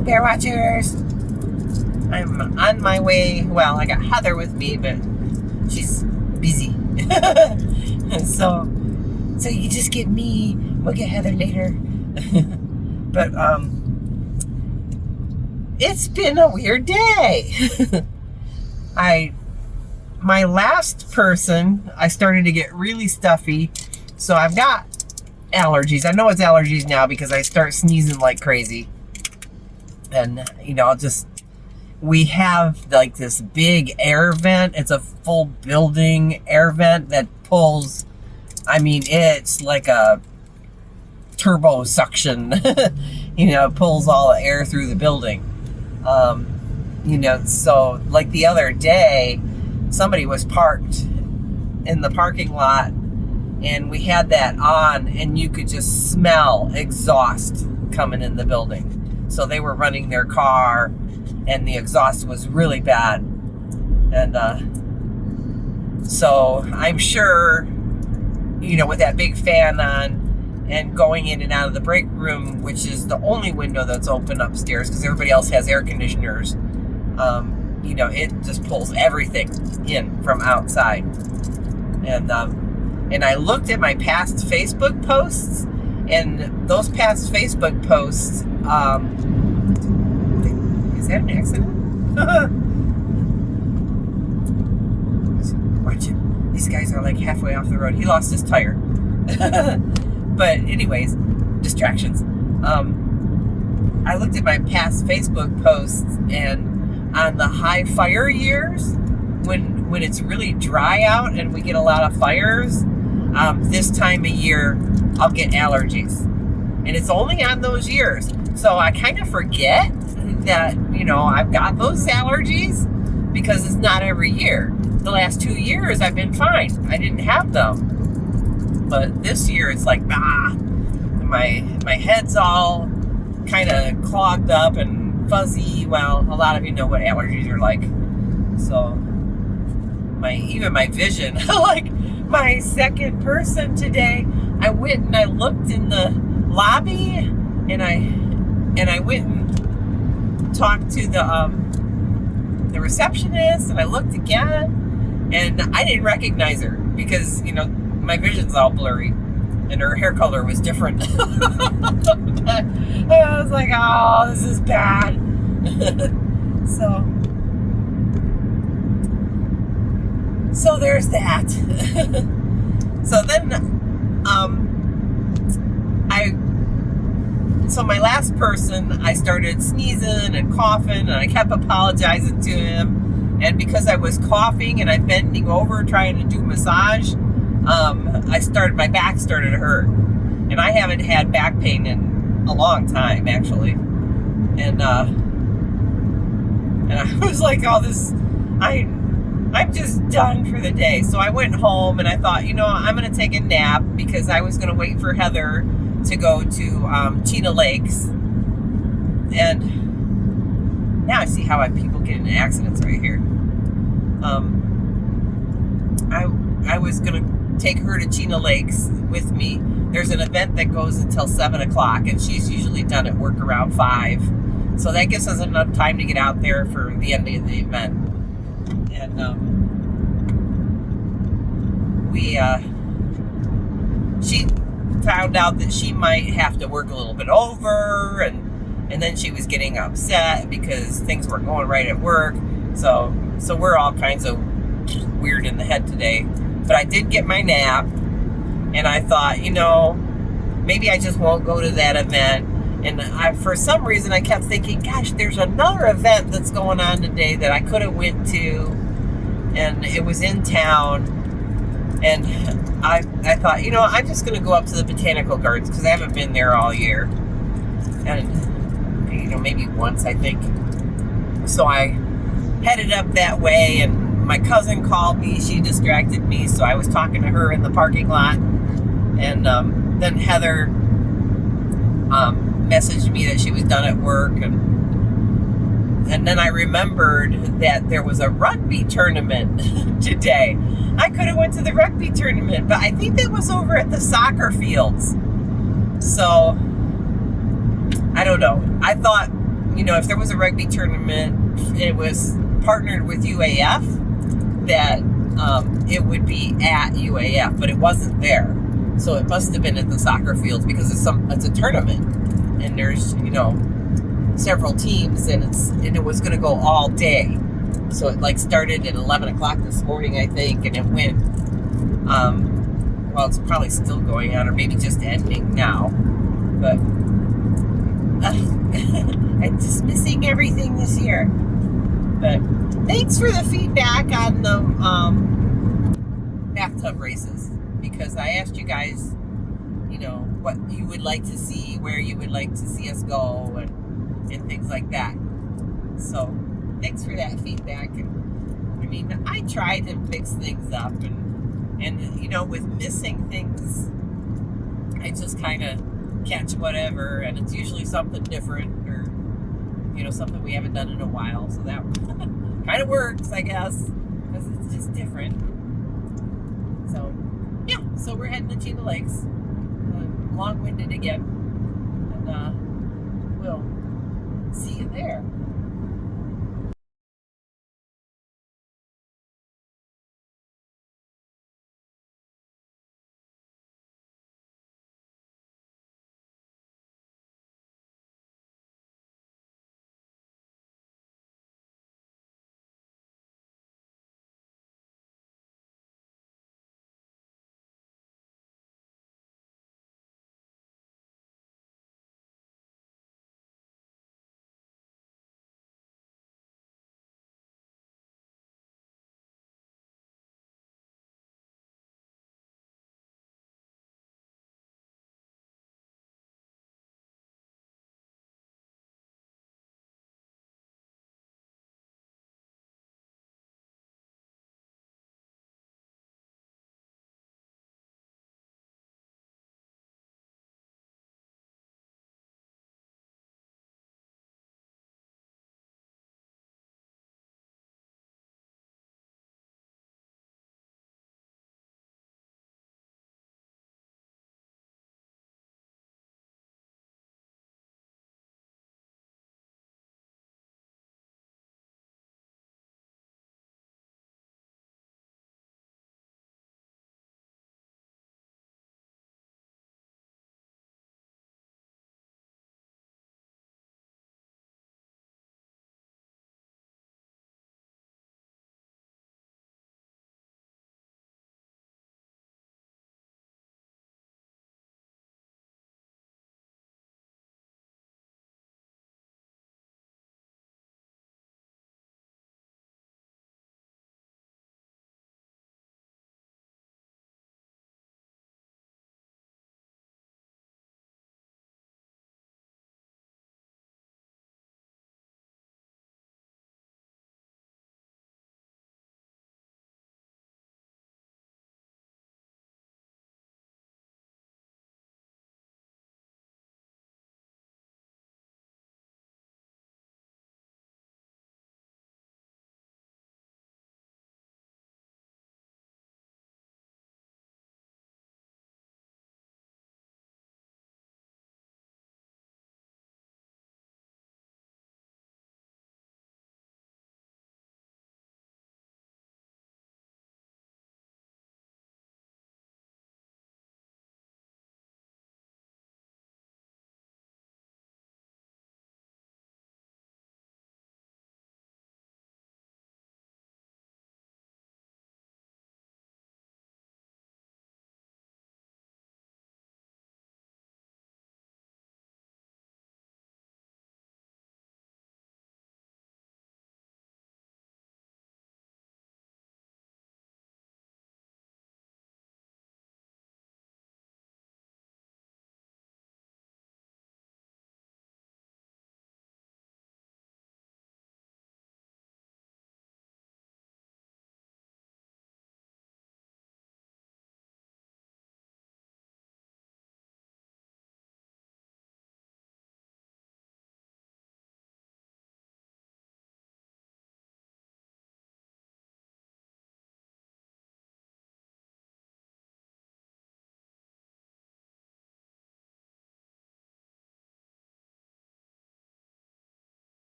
Hello, bear watchers. I'm on my way. Well, I got Heather with me, but she's busy. so you just get me. We'll get Heather later. But it's been a weird day. My last person, I started to get really stuffy, so I've got allergies. I know it's allergies now because I start sneezing like crazy. And, we have like this big air vent. It's a full building air vent that pulls, it's like a turbo suction, pulls all the air through the building. So like the other day, somebody was parked in the parking lot and we had that on and you could just smell exhaust coming in the building. So they were running their car and the exhaust was really bad. And so I'm sure, with that big fan on and going in and out of the break room, which is the only window that's open upstairs because everybody else has air conditioners, it just pulls everything in from outside. And I looked at my past Facebook posts, and those past Facebook posts, is that an accident? Watch it. These guys are like halfway off the road. He lost his tire. But anyways, distractions. I looked at my past Facebook posts, and on the high fire years, when it's really dry out and we get a lot of fires, this time of year, I'll get allergies. And it's only on those years. So I kind of forget that, I've got those allergies because it's not every year. The last 2 years, I've been fine. I didn't have them. But this year, it's like, my head's all kind of clogged up and fuzzy. Well, a lot of you know what allergies are like. So even my vision, like my second person today, I went and I looked in the lobby and I went and talked to the receptionist, and I looked again and I didn't recognize her because my vision's all blurry and her hair color was different. I was like, oh, this is bad. So there's that. So then So my last person, I started sneezing and coughing, and I kept apologizing to him. And because I was coughing and I'm bending over trying to do massage, my back started to hurt. And I haven't had back pain in a long time, actually. And I was like, I'm just done for the day. So I went home and I thought, I'm going to take a nap because I was going to wait for Heather to go to Chena Lakes. And now I see how people get into accidents right here. I was going to take her to Chena Lakes with me. There's an event that goes until 7 o'clock, and she's usually done at work around 5. So that gives us enough time to get out there for the end of the event. And she found out that she might have to work a little bit over, and then she was getting upset because things weren't going right at work. So we're all kinds of weird in the head today. But I did get my nap, and I thought, maybe I just won't go to that event. And for some reason, I kept thinking, gosh, there's another event that's going on today that I could have went to, and it was in town. And I thought, I'm just going to go up to the botanical gardens because I haven't been there all year. And, maybe once, I think. So I headed up that way, and my cousin called me. She distracted me, so I was talking to her in the parking lot. And then Heather messaged me that she was done at work. And then I remembered that there was a rugby tournament today. I could have went to the rugby tournament, but I think that was over at the soccer fields. So, I don't know. I thought if there was a rugby tournament, it was partnered with UAF, that it would be at UAF, but it wasn't there. So it must have been at the soccer fields because it's a tournament, and there's several teams, and it was going to go all day. So it started at 11 o'clock this morning, I think, and it went. Well, it's probably still going on, or maybe just ending now. But I'm just missing everything this year. But thanks for the feedback on the bathtub races, because I asked you guys, what you would like to see, where you would like to see us go, and things like that. So thanks for that feedback. And I mean, I try to mix things up, and with missing things, I just kind of catch whatever, and it's usually something different, or something we haven't done in a while. So that kind of works, I guess, because it's just different. So yeah, so we're heading to Chena Lakes. Long-winded again, and we'll see you there.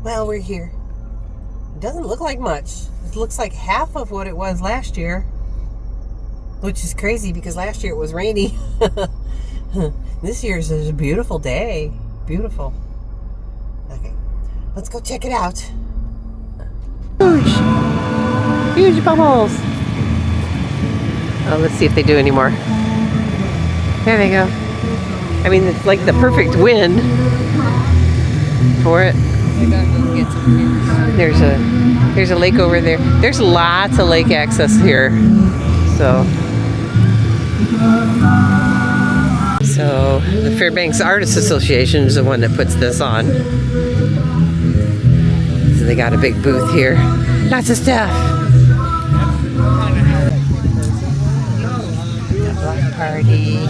Well, we're here. It doesn't look like much. It looks like half of what it was last year, which is crazy because last year it was rainy. This year's is a beautiful day. Beautiful. Okay, let's go check it out. Huge bubbles. Oh, let's see if they do any more. There they go. I mean, it's like the perfect wind for it. There's a lake over there. There's lots of lake access here. So the Fairbanks Artists Association is the one that puts this on. So they got a big booth here. Lots of stuff. Block party.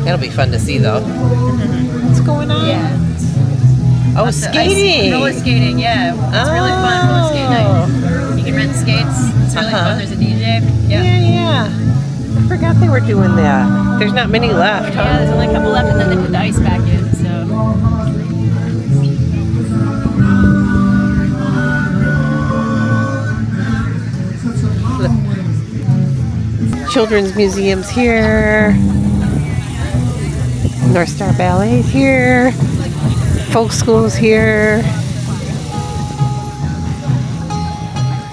That'll be fun to see though. What's going on? Yeah. Oh, skating! Roller skating, yeah. It's really fun, roller skate night. You can rent skates. It's really fun. There's a DJ. Yeah. I forgot they were doing that. There's not many left, huh? Yeah, there's only a couple left, and then they put the ice back in, so. Children's Museum's here. North Star Ballet's here. Folk School's here.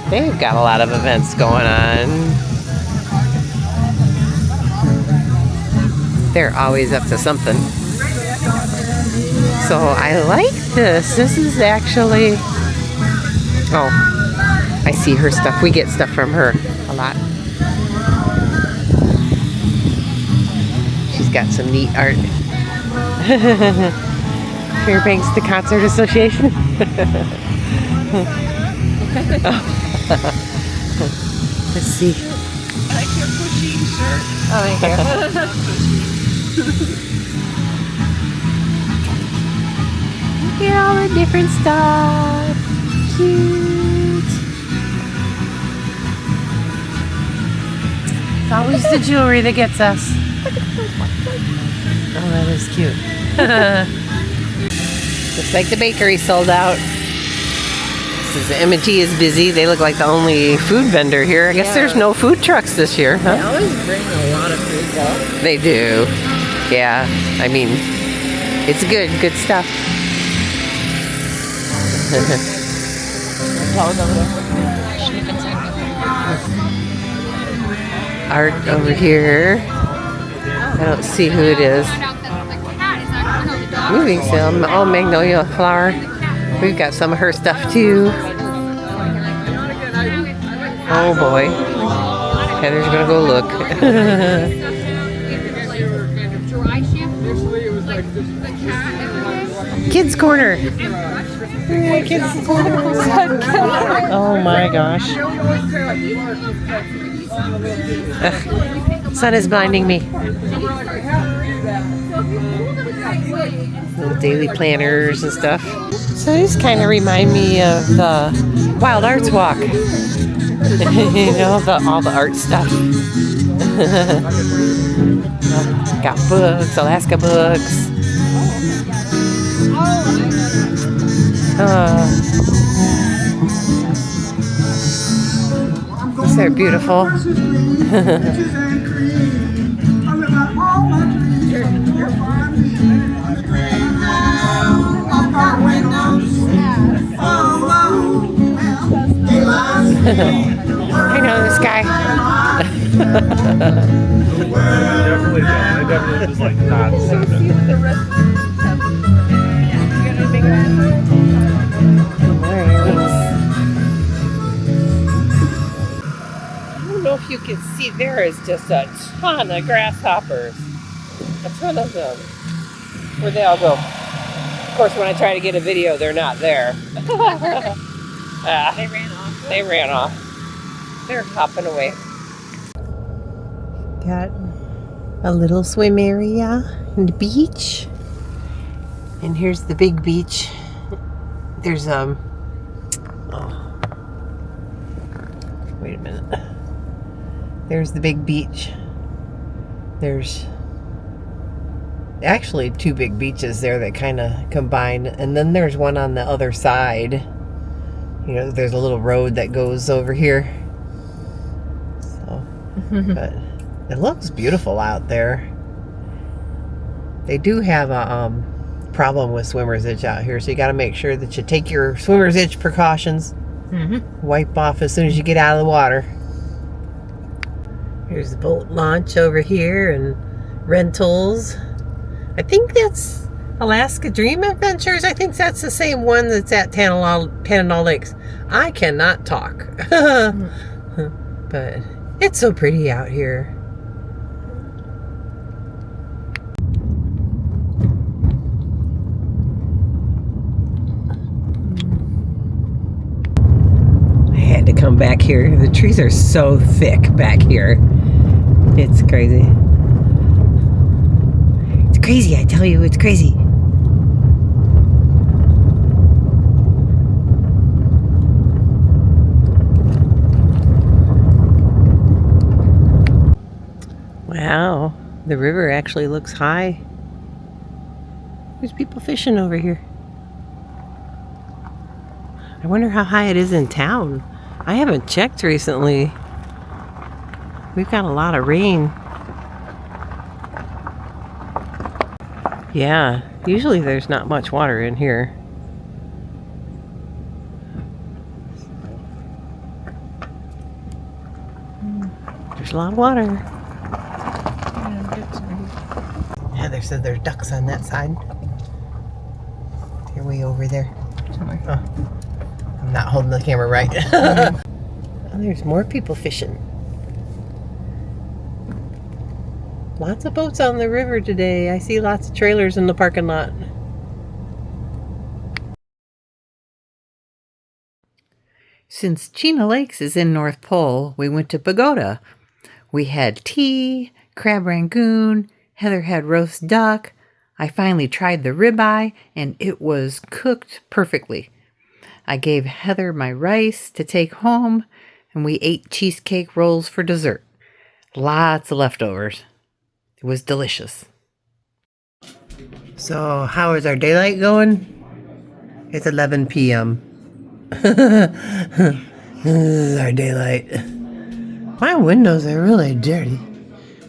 They've got a lot of events going on. They're always up to something. So I like this. This is actually... Oh, I see her stuff. We get stuff from her a lot. She's got some neat art. Fairbanks, the Concert Association. Let's see. I like your pushy shirt. Oh, thank you. Look at all the different stuff. Cute. It's always the jewelry that gets us. Oh, that is cute. Looks like the bakery sold out. This M&T is busy. They look like the only food vendor here. I guess there's no food trucks this year, huh? They always bring a lot of food though. They do. Yeah. I mean, it's good stuff. Art over here. I don't see who it is. Moving sale. Oh, magnolia flower. We've got some of her stuff too. Oh boy. Heather's gonna go look. Kids Corner. Kids Corner. Oh my gosh. Ugh. Sun is blinding me. Little daily planners and stuff. So these kind of remind me of the Wild Arts Walk. You know, all the art stuff. Got books, Alaska books. They're beautiful. I know this guy. I definitely just like not send it. I don't know if you can see, there is just a ton of grasshoppers. A ton of them. Where'd they all go? Of course, when I try to get a video, they're not there. They ran off. They ran off. They're hopping away. Got a little swim area and the beach. And here's the big beach. There's oh, wait a minute. There's the big beach. There's actually 2 big beaches there that kind of combine. And then there's one on the other side. You know, there's a little road that goes over here. So, but it looks beautiful out there. They do have a problem with swimmer's itch out here, so you got to make sure that you take your swimmer's itch precautions. Wipe off as soon as you get out of the water. Here's the boat launch over here and rentals. I think that's Alaska Dream Adventures. I think that's the same one that's at Chena Lakes. I cannot talk. But it's so pretty out here. I had to come back here. The trees are so thick back here. It's crazy. It's crazy, I tell you, it's crazy. Wow, the river actually looks high. There's people fishing over here. I wonder how high it is in town. I haven't checked recently. We've got a lot of rain. Yeah, usually there's not much water in here. There's a lot of water. Heather said there's ducks on that side. They're way over there. Oh, I'm not holding the camera right. Oh, there's more people fishing. Lots of boats on the river today. I see lots of trailers in the parking lot. Since Chena Lakes is in North Pole, we went to Pagoda. We had tea, crab rangoon, Heather had roast duck. I finally tried the ribeye, and it was cooked perfectly. I gave Heather my rice to take home, and we ate cheesecake rolls for dessert. Lots of leftovers. It was delicious. So, how is our daylight going? It's 11 p.m. This is our daylight. My windows are really dirty.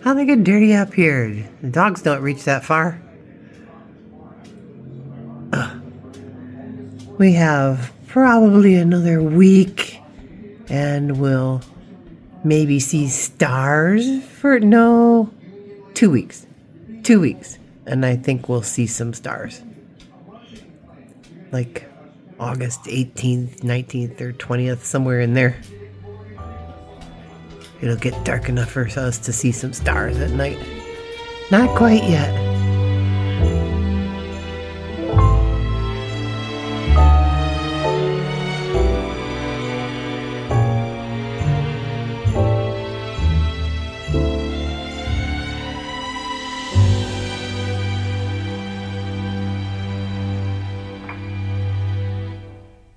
How they get dirty up here? The dogs don't reach that far. We have probably another week, and we'll maybe see stars for 2 weeks. 2 weeks. And I think we'll see some stars. Like August 18th, 19th, or 20th, somewhere in there. It'll get dark enough for us to see some stars at night. Not quite yet.